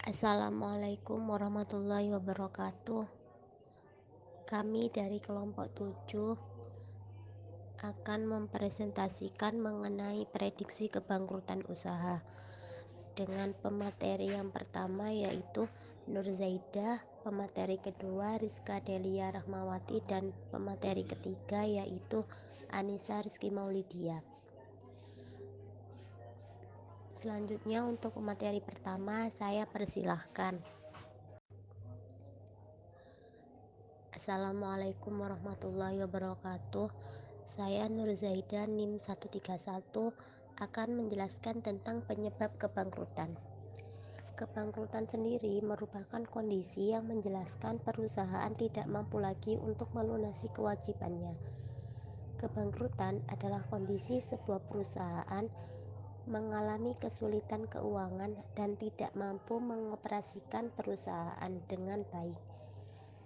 Assalamualaikum warahmatullahi wabarakatuh. Kami dari kelompok 7 akan mempresentasikan mengenai prediksi kebangkrutan usaha dengan pemateri yang pertama yaitu Nur Zaidah, pemateri kedua Rizka Delia Rahmawati, dan pemateri ketiga yaitu Anissa Rizky Maulidia. Selanjutnya untuk pemateri pertama saya persilahkan. Assalamualaikum warahmatullahi wabarakatuh. Saya Nur Zaidah NIM 131 akan menjelaskan tentang penyebab kebangkrutan. Kebangkrutan sendiri merupakan kondisi yang menjelaskan perusahaan tidak mampu lagi untuk melunasi kewajibannya. Kebangkrutan adalah kondisi sebuah perusahaan mengalami kesulitan keuangan dan tidak mampu mengoperasikan perusahaan dengan baik.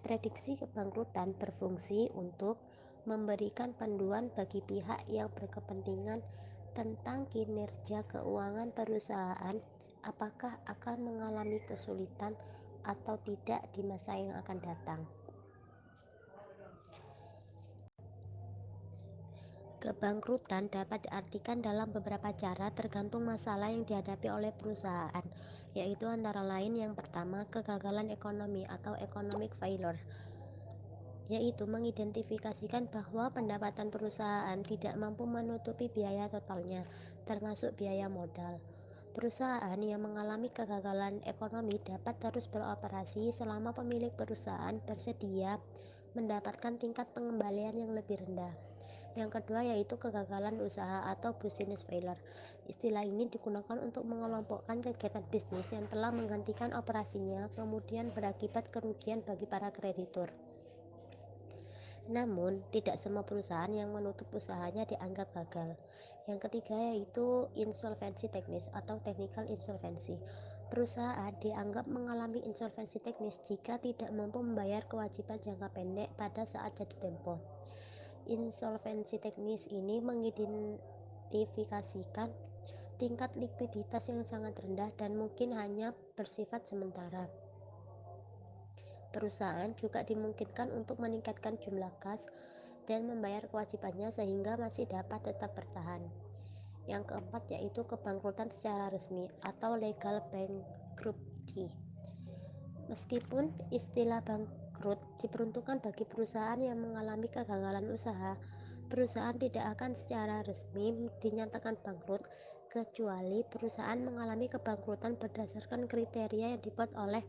Prediksi kebangkrutan berfungsi untuk memberikan panduan bagi pihak yang berkepentingan tentang kinerja keuangan perusahaan, apakah akan mengalami kesulitan atau tidak di masa yang akan datang. Kebangkrutan dapat diartikan dalam beberapa cara tergantung masalah yang dihadapi oleh perusahaan, yaitu antara lain yang pertama, kegagalan ekonomi atau economic failure, yaitu mengidentifikasikan bahwa pendapatan perusahaan tidak mampu menutupi biaya totalnya, termasuk biaya modal. Perusahaan yang mengalami kegagalan ekonomi dapat terus beroperasi selama pemilik perusahaan bersedia mendapatkan tingkat pengembalian yang lebih rendah. Yang kedua yaitu kegagalan usaha atau business failure. Istilah ini digunakan untuk mengelompokkan kegiatan bisnis yang telah menghentikan operasinya kemudian berakibat kerugian bagi para kreditur. Namun, tidak semua perusahaan yang menutup usahanya dianggap gagal. Yang ketiga yaitu insolvensi teknis atau technical insolvency. Perusahaan dianggap mengalami insolvensi teknis jika tidak mampu membayar kewajiban jangka pendek pada saat jatuh tempo. Insolvensi teknis ini mengidentifikasikan tingkat likuiditas yang sangat rendah dan mungkin hanya bersifat sementara. Perusahaan juga dimungkinkan untuk meningkatkan jumlah kas dan membayar kewajibannya sehingga masih dapat tetap bertahan. Yang keempat yaitu kebangkrutan secara resmi atau legal bankruptcy. Meskipun istilah bangkrut diperuntukkan bagi perusahaan yang mengalami kegagalan usaha, perusahaan tidak akan secara resmi dinyatakan bangkrut kecuali perusahaan mengalami kebangkrutan berdasarkan kriteria yang dibuat oleh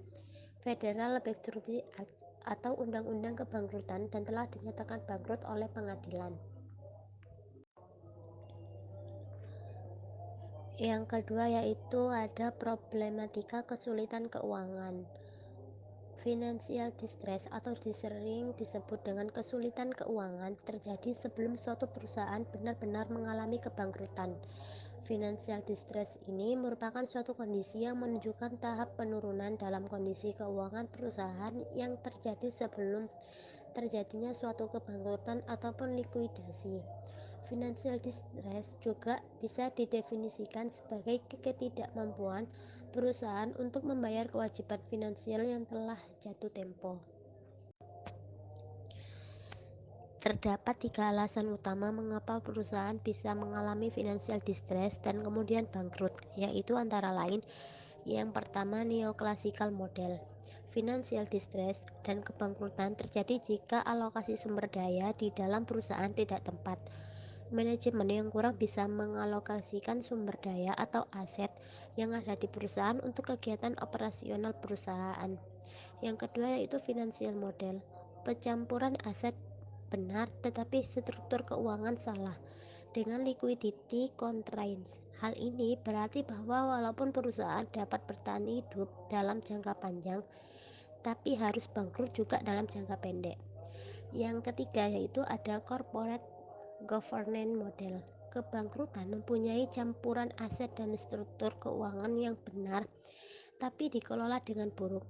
Federal Bankruptcy Act atau Undang-Undang Kebangkrutan dan telah dinyatakan bangkrut oleh pengadilan. Yang kedua yaitu ada problematika kesulitan keuangan. Financial distress atau sering disebut dengan kesulitan keuangan terjadi sebelum suatu perusahaan benar-benar mengalami kebangkrutan. Financial distress ini merupakan suatu kondisi yang menunjukkan tahap penurunan dalam kondisi keuangan perusahaan yang terjadi sebelum terjadinya suatu kebangkrutan ataupun likuidasi. Financial distress juga bisa didefinisikan sebagai ketidakmampuan perusahaan untuk membayar kewajiban finansial yang telah jatuh tempo. Terdapat 3 alasan utama mengapa perusahaan bisa mengalami financial distress dan kemudian bangkrut, yaitu antara lain yang pertama neoclassical model. Financial distress dan kebangkrutan terjadi jika alokasi sumber daya di dalam perusahaan tidak tepat. Manajemen yang kurang bisa mengalokasikan sumber daya atau aset yang ada di perusahaan untuk kegiatan operasional perusahaan. Yang kedua yaitu financial model. Pencampuran aset benar tetapi struktur keuangan salah dengan liquidity constraints. Hal ini berarti bahwa walaupun perusahaan dapat bertahan hidup dalam jangka panjang, tapi harus bangkrut juga dalam jangka pendek. Yang ketiga yaitu ada corporate governance model. Kebangkrutan mempunyai campuran aset dan struktur keuangan yang benar, tapi dikelola dengan buruk.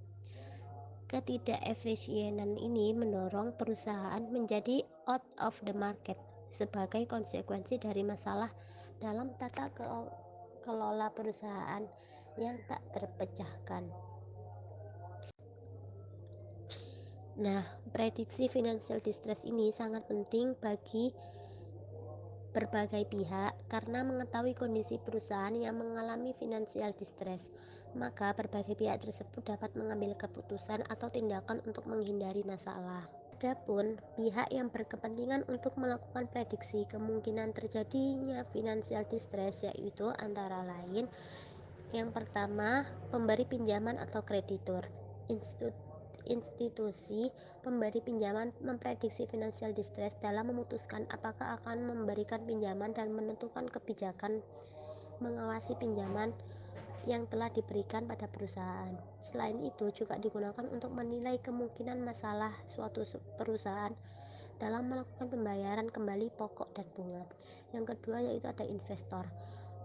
Ketidakefisienan ini mendorong perusahaan menjadi out of the market sebagai konsekuensi dari masalah dalam tata kelola perusahaan yang tak terpecahkan. Nah, prediksi financial distress ini sangat penting bagi berbagai pihak karena mengetahui kondisi perusahaan yang mengalami financial distress, maka berbagai pihak tersebut dapat mengambil keputusan atau tindakan untuk menghindari masalah. Adapun pihak yang berkepentingan untuk melakukan prediksi kemungkinan terjadinya financial distress yaitu antara lain yang pertama, pemberi pinjaman atau kreditur. Institusi pemberi pinjaman memprediksi financial distress dalam memutuskan apakah akan memberikan pinjaman dan menentukan kebijakan mengawasi pinjaman yang telah diberikan pada perusahaan. Selain itu juga digunakan untuk menilai kemungkinan masalah suatu perusahaan dalam melakukan pembayaran kembali pokok dan bunga. Yang kedua yaitu ada investor.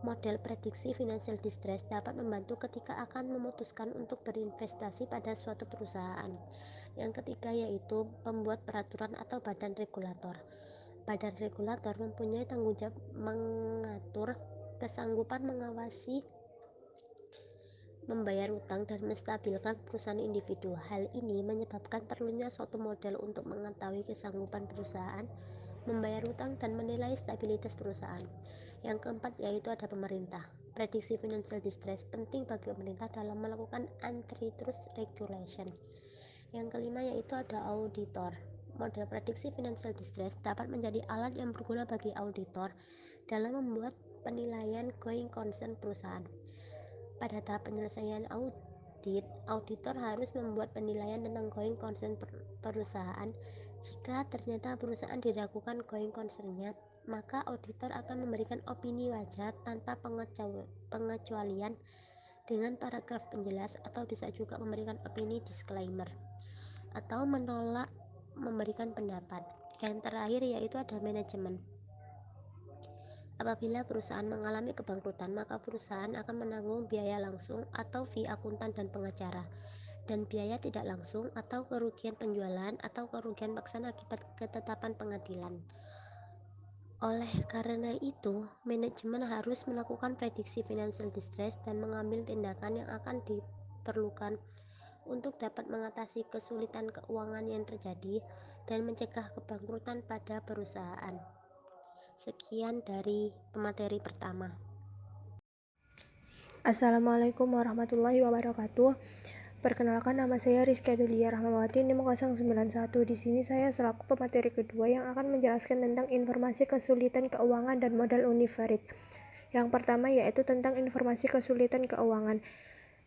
Model prediksi financial distress dapat membantu ketika akan memutuskan untuk berinvestasi pada suatu perusahaan. Yang ketiga yaitu pembuat peraturan atau badan regulator. Badan regulator mempunyai tanggung jawab mengatur kesanggupan mengawasi membayar utang dan menstabilkan perusahaan individu. Hal ini menyebabkan perlunya suatu model untuk mengetahui kesanggupan perusahaan membayar utang dan menilai stabilitas perusahaan. Yang keempat yaitu ada pemerintah. Prediksi financial distress penting bagi pemerintah dalam melakukan antitrust regulation. Yang kelima yaitu ada auditor. Model prediksi financial distress dapat menjadi alat yang berguna bagi auditor dalam membuat penilaian going concern perusahaan. Pada tahap penyelesaian audit, auditor harus membuat penilaian tentang going concern perusahaan. Jika ternyata perusahaan diragukan going concern-nya, maka auditor akan memberikan opini wajar tanpa pengecualian dengan paragraf penjelas atau bisa juga memberikan opini disclaimer atau menolak memberikan pendapat. Yang terakhir yaitu ada manajemen. Apabila perusahaan mengalami kebangkrutan, maka perusahaan akan menanggung biaya langsung atau fee akuntan dan pengacara, dan biaya tidak langsung atau kerugian penjualan atau kerugian paksaan akibat ketetapan pengadilan. Oleh karena itu, manajemen harus melakukan prediksi financial distress dan mengambil tindakan yang akan diperlukan untuk dapat mengatasi kesulitan keuangan yang terjadi dan mencegah kebangkrutan pada perusahaan. Sekian dari pemateri pertama. Assalamualaikum warahmatullahi wabarakatuh. Perkenalkan, nama saya Rizky Adelia Rahmawati, NIM 091. Di sini saya selaku pemateri kedua yang akan menjelaskan tentang informasi kesulitan keuangan dan modal Univerit. Yang pertama yaitu tentang informasi kesulitan keuangan.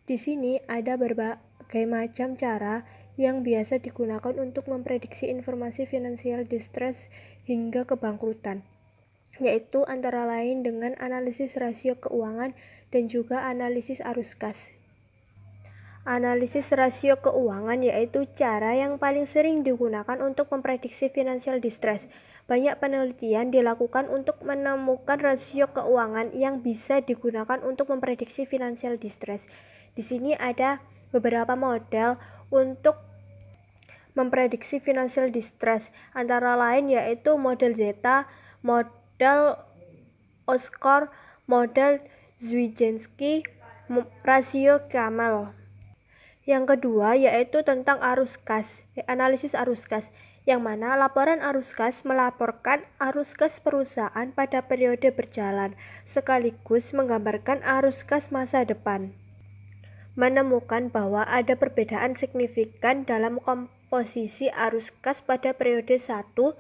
Di sini ada berbagai macam cara yang biasa digunakan untuk memprediksi informasi finansial distress hingga kebangkrutan, yaitu antara lain dengan analisis rasio keuangan dan juga analisis arus kas. Analisis rasio keuangan yaitu cara yang paling sering digunakan untuk memprediksi financial distress. Banyak penelitian dilakukan untuk menemukan rasio keuangan yang bisa digunakan untuk memprediksi financial distress. Di sini ada beberapa model untuk memprediksi financial distress, antara lain yaitu model Zeta, model Oscar, model Zwijnski, rasio Camel. Yang kedua yaitu tentang arus kas, analisis arus kas, yang mana laporan arus kas melaporkan arus kas perusahaan pada periode berjalan, sekaligus menggambarkan arus kas masa depan. Menemukan bahwa ada perbedaan signifikan dalam komposisi arus kas pada periode 1, 2,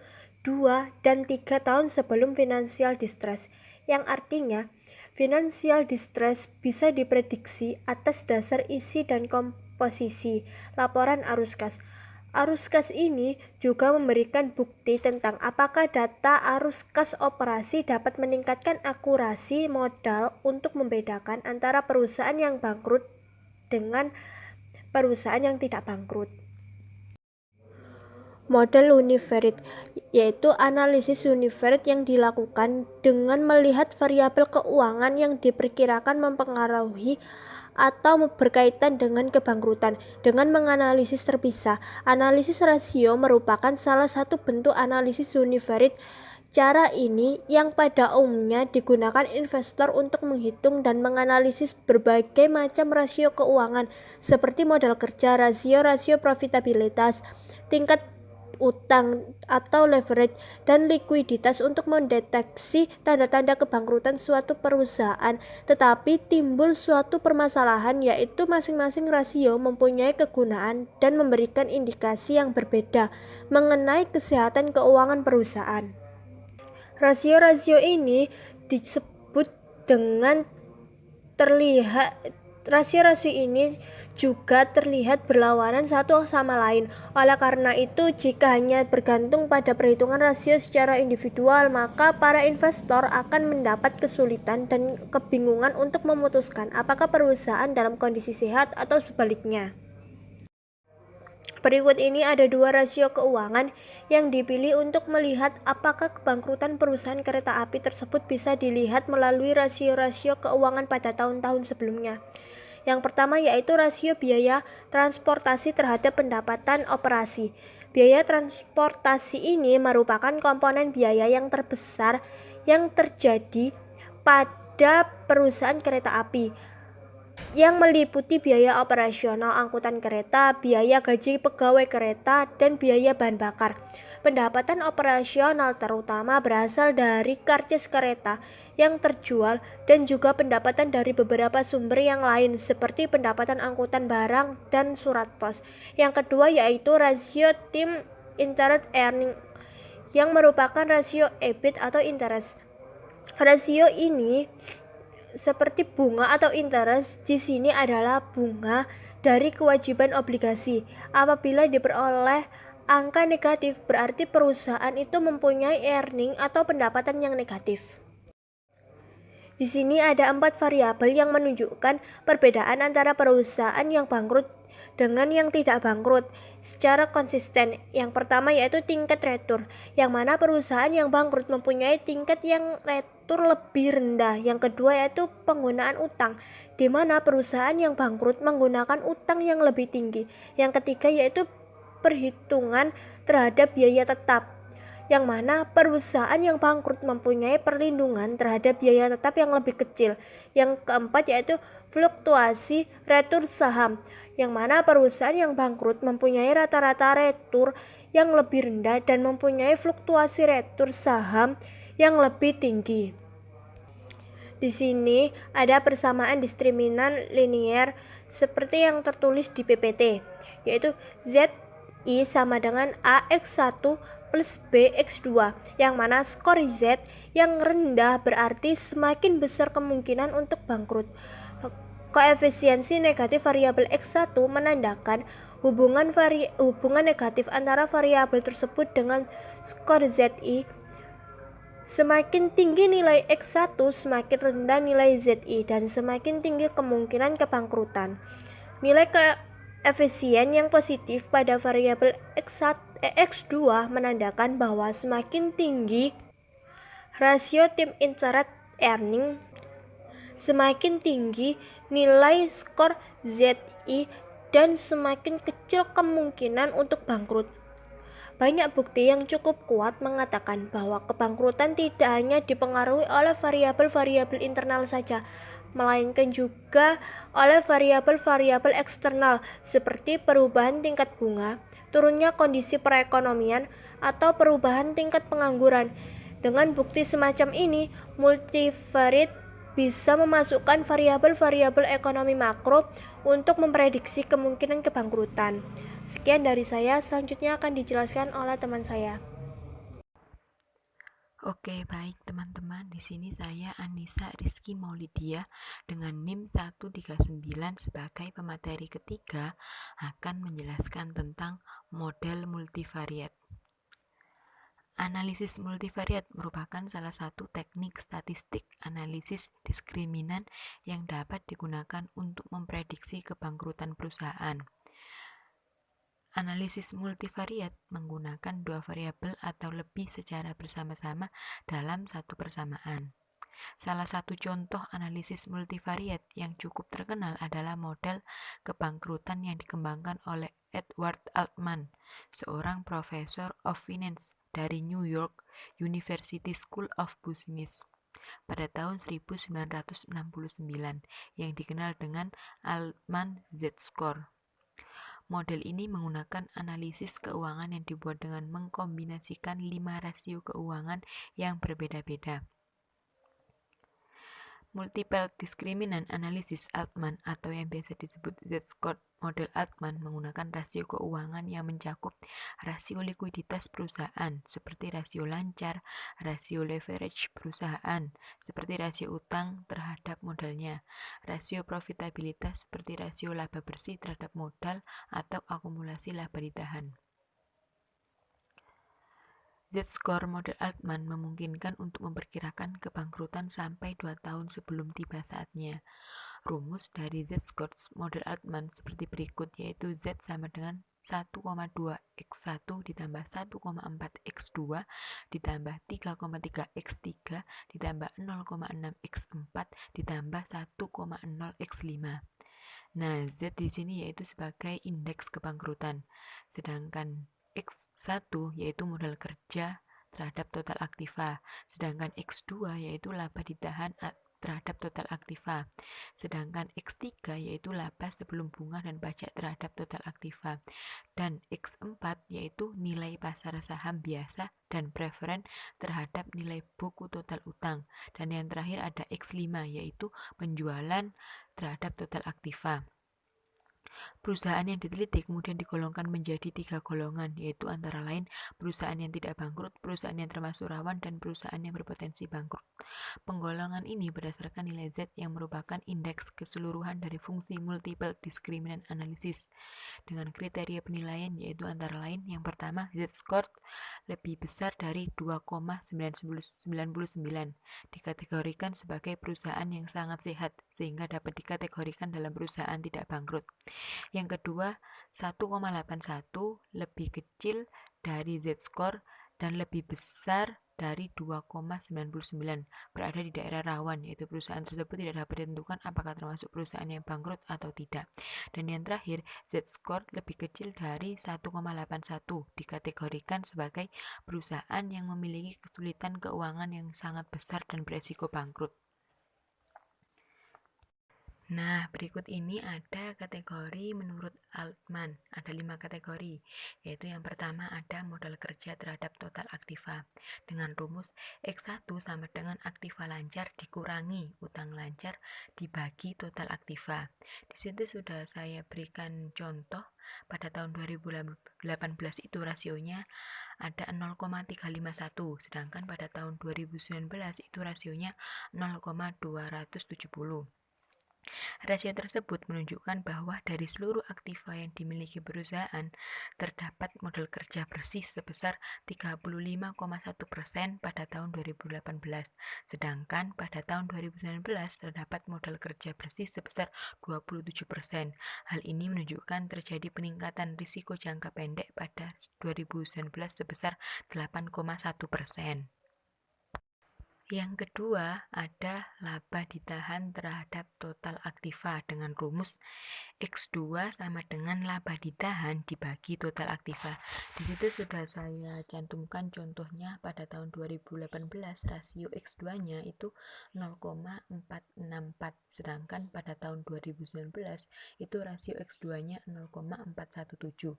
dan 3 tahun sebelum financial distress, yang artinya financial distress bisa diprediksi atas dasar isi dan komposisi laporan arus kas. Arus kas ini juga memberikan bukti tentang apakah data arus kas operasi dapat meningkatkan akurasi modal untuk membedakan antara perusahaan yang bangkrut dengan perusahaan yang tidak bangkrut. Model Univerit yaitu analisis Univerit yang dilakukan dengan melihat variabel keuangan yang diperkirakan mempengaruhi atau berkaitan dengan kebangkrutan dengan menganalisis terpisah. Analisis rasio merupakan salah satu bentuk analisis Univerit. Cara ini yang pada umumnya digunakan investor untuk menghitung dan menganalisis berbagai macam rasio keuangan seperti modal kerja, rasio profitabilitas, tingkat utang atau leverage, dan likuiditas untuk mendeteksi tanda-tanda kebangkrutan suatu perusahaan. Tetapi timbul suatu permasalahan, yaitu masing-masing rasio mempunyai kegunaan dan memberikan indikasi yang berbeda mengenai kesehatan keuangan perusahaan. Rasio-rasio ini disebut dengan terlihat rasio-rasio ini juga terlihat berlawanan satu sama lain. Oleh karena itu, jika hanya bergantung pada perhitungan rasio secara individual, maka para investor akan mendapat kesulitan dan kebingungan untuk memutuskan apakah perusahaan dalam kondisi sehat atau sebaliknya. Berikut ini ada dua rasio keuangan yang dipilih untuk melihat apakah kebangkrutan perusahaan kereta api tersebut bisa dilihat melalui rasio-rasio keuangan pada tahun-tahun sebelumnya. Yang pertama yaitu rasio biaya transportasi terhadap pendapatan operasi. Biaya transportasi ini merupakan komponen biaya yang terbesar yang terjadi pada perusahaan kereta api, yang meliputi biaya operasional angkutan kereta, biaya gaji pegawai kereta, dan biaya bahan bakar. Pendapatan operasional terutama berasal dari karcis kereta yang terjual dan juga pendapatan dari beberapa sumber yang lain seperti pendapatan angkutan barang dan surat pos. Yang kedua yaitu rasio tim interest earning yang merupakan rasio EBIT atau interest. Rasio ini seperti bunga atau interest di sini adalah bunga dari kewajiban obligasi. Apabila diperoleh angka negatif, berarti perusahaan itu mempunyai earning atau pendapatan yang negatif. Di sini ada 4 variabel yang menunjukkan perbedaan antara perusahaan yang bangkrut dengan yang tidak bangkrut secara konsisten. Yang pertama yaitu tingkat retur, yang mana perusahaan yang bangkrut mempunyai tingkat yang retur lebih rendah. Yang kedua yaitu penggunaan utang, di mana perusahaan yang bangkrut menggunakan utang yang lebih tinggi. Yang ketiga yaitu perhitungan terhadap biaya tetap, yang mana perusahaan yang bangkrut mempunyai perlindungan terhadap biaya tetap yang lebih kecil. Yang keempat yaitu fluktuasi retur saham, yang mana perusahaan yang bangkrut mempunyai rata-rata retur yang lebih rendah dan mempunyai fluktuasi retur saham yang lebih tinggi. Di sini ada persamaan diskriminan linier seperti yang tertulis di PPT, yaitu ZI sama dengan AX1 plus BX2, yang mana skor Z yang rendah berarti semakin besar kemungkinan untuk bangkrut. Koefisiensi negatif variabel X1 menandakan hubungan negatif antara variabel tersebut dengan skor ZI. Semakin tinggi nilai X1, semakin rendah nilai ZI dan semakin tinggi kemungkinan kebangkrutan. Nilai koefisien yang positif pada variabel X2 menandakan bahwa semakin tinggi rasio tim interest earning, semakin tinggi nilai skor ZI dan semakin kecil kemungkinan untuk bangkrut. Banyak bukti yang cukup kuat mengatakan bahwa kebangkrutan tidak hanya dipengaruhi oleh variabel-variabel internal saja, melainkan juga oleh variabel-variabel eksternal seperti perubahan tingkat bunga, turunnya kondisi perekonomian, atau perubahan tingkat pengangguran. Dengan bukti semacam ini, multivariate bisa memasukkan variabel-variabel ekonomi makro untuk memprediksi kemungkinan kebangkrutan. Sekian dari saya, selanjutnya akan dijelaskan oleh teman saya. Oke, baik teman-teman. Di sini saya Anissa Rizky Maulidia dengan NIM 139 sebagai pemateri ketiga akan menjelaskan tentang model multivariate. Analisis multivariate merupakan salah satu teknik statistik analisis diskriminan yang dapat digunakan untuk memprediksi kebangkrutan perusahaan. Analisis multivariate menggunakan dua variabel atau lebih secara bersama-sama dalam satu persamaan. Salah satu contoh analisis multivariat yang cukup terkenal adalah model kebangkrutan yang dikembangkan oleh Edward Altman, seorang profesor of finance dari New York University School of Business pada tahun 1969 yang dikenal dengan Altman Z-score. Model ini menggunakan analisis keuangan yang dibuat dengan mengkombinasikan 5 rasio keuangan yang berbeda-beda. Multiple Discriminant Analysis Altman atau yang biasa disebut Z-score model Altman menggunakan rasio keuangan yang mencakup rasio likuiditas perusahaan seperti rasio lancar, rasio leverage perusahaan seperti rasio utang terhadap modalnya, rasio profitabilitas seperti rasio laba bersih terhadap modal atau akumulasi laba ditahan. Z-score model Altman memungkinkan untuk memperkirakan kebangkrutan sampai 2 tahun sebelum tiba saatnya. Rumus dari Z-score model Altman seperti berikut, yaitu Z sama dengan 1,2 X1 ditambah 1,4 X2 ditambah 3,3 X3 ditambah 0,6 X4 ditambah 1,0 X5. Nah, Z di sini yaitu sebagai indeks kebangkrutan. Sedangkan X1 yaitu modal kerja terhadap total aktiva, sedangkan X2 yaitu laba ditahan terhadap total aktiva, sedangkan X3 yaitu laba sebelum bunga dan pajak terhadap total aktiva, dan X4 yaitu nilai pasar saham biasa dan preferen terhadap nilai buku total utang, dan yang terakhir ada X5 yaitu penjualan terhadap total aktiva. Perusahaan yang diteliti kemudian digolongkan menjadi 3 golongan, yaitu antara lain perusahaan yang tidak bangkrut, perusahaan yang termasuk rawan, dan perusahaan yang berpotensi bangkrut. Penggolongan ini berdasarkan nilai Z yang merupakan indeks keseluruhan dari fungsi multiple discriminant analysis dengan kriteria penilaian yaitu antara lain yang pertama, Z-score lebih besar dari 2,999 dikategorikan sebagai perusahaan yang sangat sehat sehingga dapat dikategorikan dalam perusahaan tidak bangkrut. Yang kedua, 1,81 lebih kecil dari Z-score dan lebih besar dari 2,99 berada di daerah rawan, yaitu perusahaan tersebut tidak dapat ditentukan apakah termasuk perusahaan yang bangkrut atau tidak. Dan yang terakhir, Z-score lebih kecil dari 1,81 dikategorikan sebagai perusahaan yang memiliki kesulitan keuangan yang sangat besar dan beresiko bangkrut. Nah, berikut ini ada kategori menurut Altman. Ada 5 kategori, yaitu yang pertama ada modal kerja terhadap total aktiva. Dengan rumus X1 sama dengan aktiva lancar dikurangi utang lancar dibagi total aktiva. Di situ sudah saya berikan contoh, pada tahun 2018 itu rasionya ada 0,351, sedangkan pada tahun 2019 itu rasionya 0,270. Rasio tersebut menunjukkan bahwa dari seluruh aktiva yang dimiliki perusahaan, terdapat modal kerja bersih sebesar 35,1% pada tahun 2018, sedangkan pada tahun 2019 terdapat modal kerja bersih sebesar 27%. Hal ini menunjukkan terjadi peningkatan risiko jangka pendek pada 2019 sebesar 8,1%. Yang kedua, ada laba ditahan terhadap total aktiva dengan rumus X2 sama dengan laba ditahan dibagi total aktiva. Di situ sudah saya cantumkan contohnya pada tahun 2018 rasio X2-nya itu 0,464, sedangkan pada tahun 2019 itu rasio X2-nya 0,417.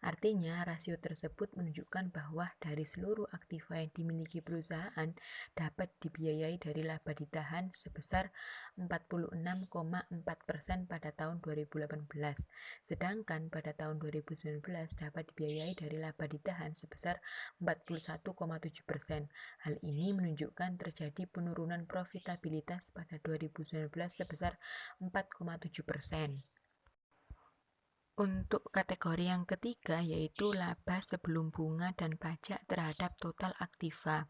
Artinya, rasio tersebut menunjukkan bahwa dari seluruh aktiva yang dimiliki perusahaan dapat dibiayai dari laba ditahan sebesar 46,4% pada tahun 2018. Sedangkan pada tahun 2019 dapat dibiayai dari laba ditahan sebesar 41,7%. Hal ini menunjukkan terjadi penurunan profitabilitas pada 2019 sebesar 4,7%. Untuk kategori yang ketiga yaitu laba sebelum bunga dan pajak terhadap total aktiva.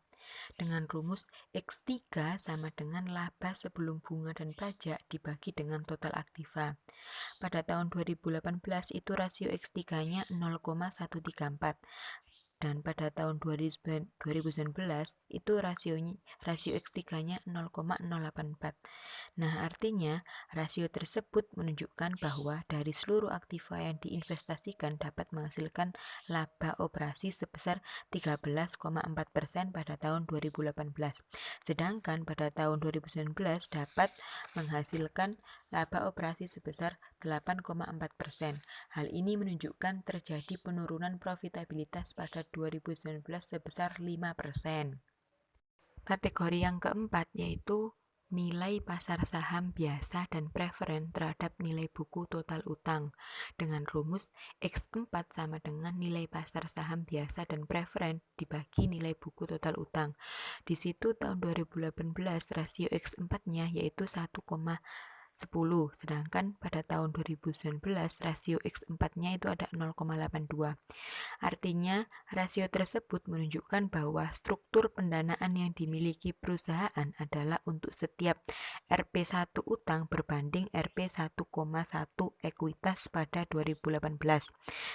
Dengan rumus X3 sama dengan laba sebelum bunga dan pajak dibagi dengan total aktiva. Pada tahun 2018 itu rasio X3-nya 0,134. dan pada tahun 2019 itu rasio X3-nya 0,084. Nah, artinya rasio tersebut menunjukkan bahwa dari seluruh aktiva yang diinvestasikan dapat menghasilkan laba operasi sebesar 13,4% pada tahun 2018. Sedangkan pada tahun 2019 dapat menghasilkan laba operasi sebesar 8,4%. Hal ini menunjukkan terjadi penurunan profitabilitas pada 2019 sebesar 5%. Kategori yang keempat yaitu nilai pasar saham biasa dan preferen terhadap nilai buku total utang dengan rumus X4 sama dengan nilai pasar saham biasa dan preferen dibagi nilai buku total utang. Di situ tahun 2018 rasio X4-nya yaitu 1,10, sedangkan pada tahun 2019 rasio X4-nya itu ada 0,82. Artinya, rasio tersebut menunjukkan bahwa struktur pendanaan yang dimiliki perusahaan adalah untuk setiap Rp1 utang berbanding Rp1,1 ekuitas pada 2018.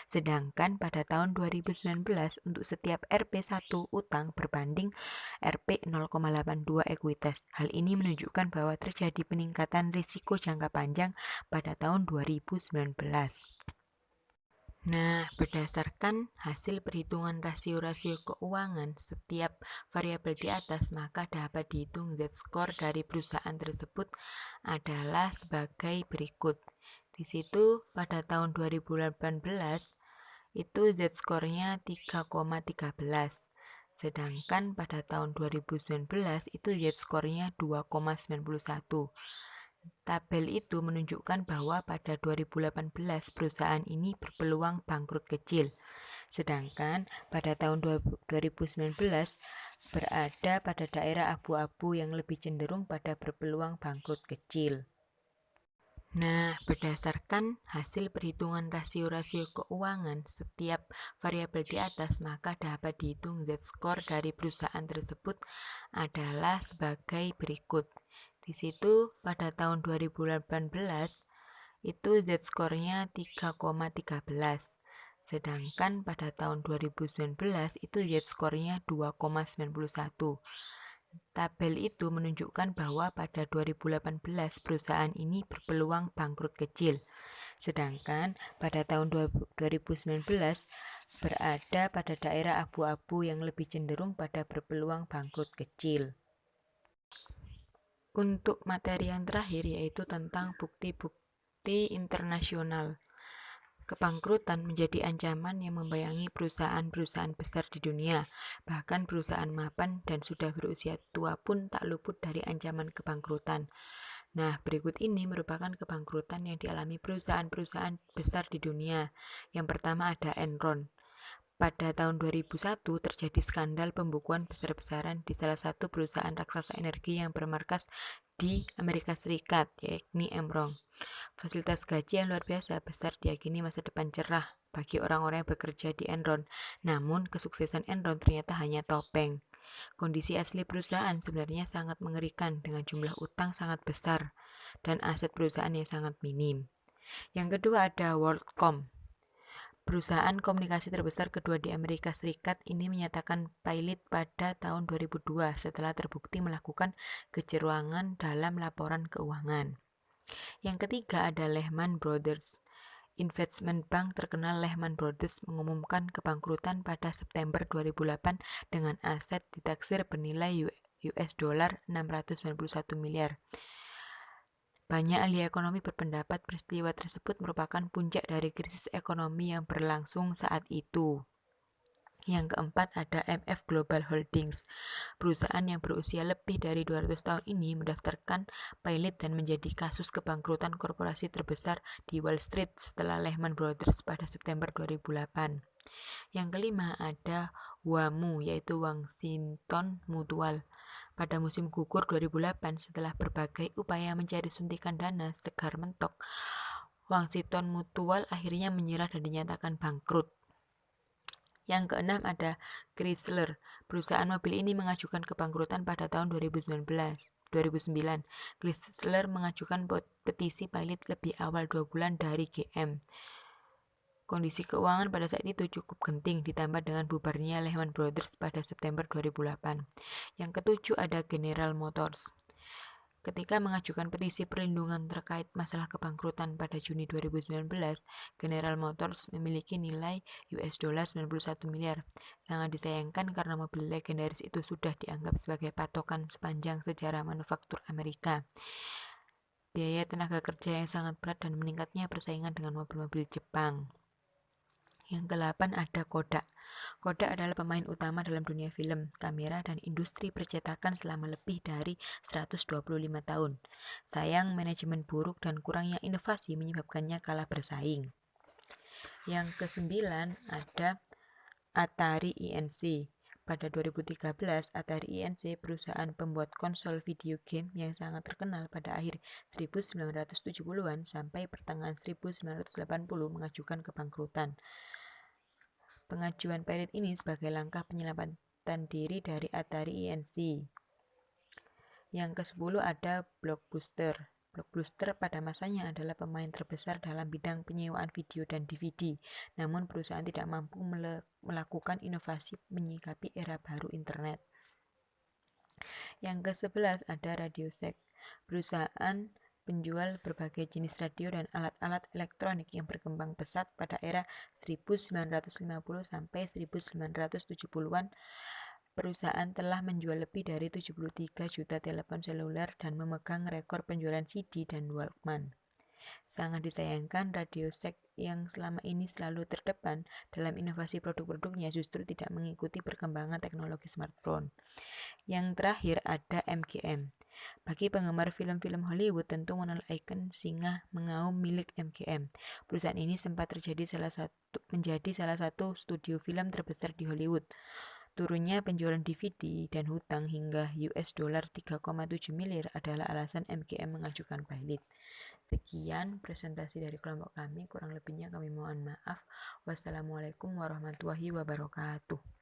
Sedangkan pada tahun 2019 untuk setiap Rp1 utang berbanding Rp0,82 ekuitas. Hal ini menunjukkan bahwa terjadi peningkatan risiko jangka panjang pada tahun 2019. Nah, berdasarkan hasil perhitungan rasio-rasio keuangan setiap variabel di atas, maka dapat dihitung Z-score dari perusahaan tersebut adalah sebagai berikut. Di situ pada tahun 2018 itu Z-score-nya 3,13. Sedangkan pada tahun 2019 itu Z-score-nya 2,91. Tabel itu menunjukkan bahwa pada 2018 perusahaan ini berpeluang bangkrut kecil. Sedangkan pada tahun 2019 berada pada daerah abu-abu yang lebih cenderung pada berpeluang bangkrut kecil. Nah, berdasarkan hasil perhitungan rasio-rasio keuangan setiap variabel di atas, maka dapat dihitung Z-score dari perusahaan tersebut adalah sebagai berikut. Di situ pada tahun 2018 itu Z-score-nya 3,13. Sedangkan pada tahun 2019 itu Z-score-nya 2,91. Tabel itu menunjukkan bahwa pada 2018 perusahaan ini berpeluang bangkrut kecil. Sedangkan pada tahun 2019 berada pada daerah abu-abu yang lebih cenderung pada berpeluang bangkrut kecil. Untuk materi yang terakhir yaitu tentang bukti-bukti internasional. Kebangkrutan menjadi ancaman yang membayangi perusahaan-perusahaan besar di dunia. Bahkan perusahaan mapan dan sudah berusia tua pun tak luput dari ancaman kebangkrutan. Nah, berikut ini merupakan kebangkrutan yang dialami perusahaan-perusahaan besar di dunia. Yang pertama ada Enron. Pada tahun 2001 terjadi skandal pembukuan besar-besaran di salah satu perusahaan raksasa energi yang bermarkas di Amerika Serikat, yakni Enron. Fasilitas gaji yang luar biasa besar diyakini masa depan cerah bagi orang-orang yang bekerja di Enron. Namun, kesuksesan Enron ternyata hanya topeng. Kondisi asli perusahaan sebenarnya sangat mengerikan dengan jumlah utang sangat besar dan aset perusahaan yang sangat minim. Yang kedua ada WorldCom. Perusahaan komunikasi terbesar kedua di Amerika Serikat ini menyatakan pailit pada tahun 2002 setelah terbukti melakukan kecurangan dalam laporan keuangan. Yang ketiga ada Lehman Brothers. Investment bank terkenal Lehman Brothers mengumumkan kebangkrutan pada September 2008 dengan aset ditaksir bernilai US dollar 691 miliar. Banyak ahli ekonomi berpendapat peristiwa tersebut merupakan puncak dari krisis ekonomi yang berlangsung saat itu. Yang keempat ada MF Global Holdings. Perusahaan yang berusia lebih dari 200 tahun ini mendaftarkan pailit dan menjadi kasus kebangkrutan korporasi terbesar di Wall Street setelah Lehman Brothers pada September 2008. Yang kelima ada WAMU, yaitu Washington Mutual. Pada musim gugur 2008, setelah berbagai upaya mencari suntikan dana segar mentok, Washington Mutual akhirnya menyerah dan dinyatakan bangkrut. Yang keenam ada Chrysler. Perusahaan mobil ini mengajukan kebangkrutan pada tahun 2009. Chrysler mengajukan petisi pailit lebih awal 2 bulan dari GM. Kondisi keuangan pada saat itu cukup genting, ditambah dengan bubarnya Lehman Brothers pada September 2008. Yang ketujuh ada General Motors. Ketika mengajukan petisi perlindungan terkait masalah kebangkrutan pada Juni 2019, General Motors memiliki nilai US dollar 91 miliar. Sangat disayangkan karena mobil legendaris itu sudah dianggap sebagai patokan sepanjang sejarah manufaktur Amerika. Biaya tenaga kerja yang sangat berat dan meningkatnya persaingan dengan mobil-mobil Jepang. Yang ke-8 ada Kodak. Kodak adalah pemain utama dalam dunia film, kamera, dan industri percetakan selama lebih dari 125 tahun. Sayang, manajemen buruk dan kurangnya inovasi menyebabkannya kalah bersaing. Yang ke-9 ada Atari Inc. Pada 2013, Atari Inc. perusahaan pembuat konsol video game yang sangat terkenal pada akhir 1970-an sampai pertengahan 1980 mengajukan kebangkrutan. Pengajuan Parit ini sebagai langkah penyelamatan diri dari Atari Inc. Yang ke-10 ada Blockbuster. Blockbuster pada masanya adalah pemain terbesar dalam bidang penyewaan video dan DVD. Namun perusahaan tidak mampu melakukan inovasi menyikapi era baru internet. Yang ke-11 ada Radio Shack. Perusahaan penjual berbagai jenis radio dan alat-alat elektronik yang berkembang pesat pada era 1950 sampai 1970-an. Perusahaan telah menjual lebih dari 73 juta telepon seluler dan memegang rekor penjualan CD dan Walkman. Sangat disayangkan, Radio Shack yang selama ini selalu terdepan dalam inovasi produk-produknya justru tidak mengikuti perkembangan teknologi smartphone. Yang terakhir ada MGM. Bagi penggemar film-film Hollywood tentu mengenal ikon singa mengaum milik MGM. Perusahaan ini sempat menjadi salah satu studio film terbesar di Hollywood. Turunnya penjualan DVD dan hutang hingga US dollar 3,7 miliar adalah alasan MGM mengajukan bailit. Sekian presentasi dari kelompok kami, kurang lebihnya kami mohon maaf. Wassalamualaikum warahmatullahi wabarakatuh.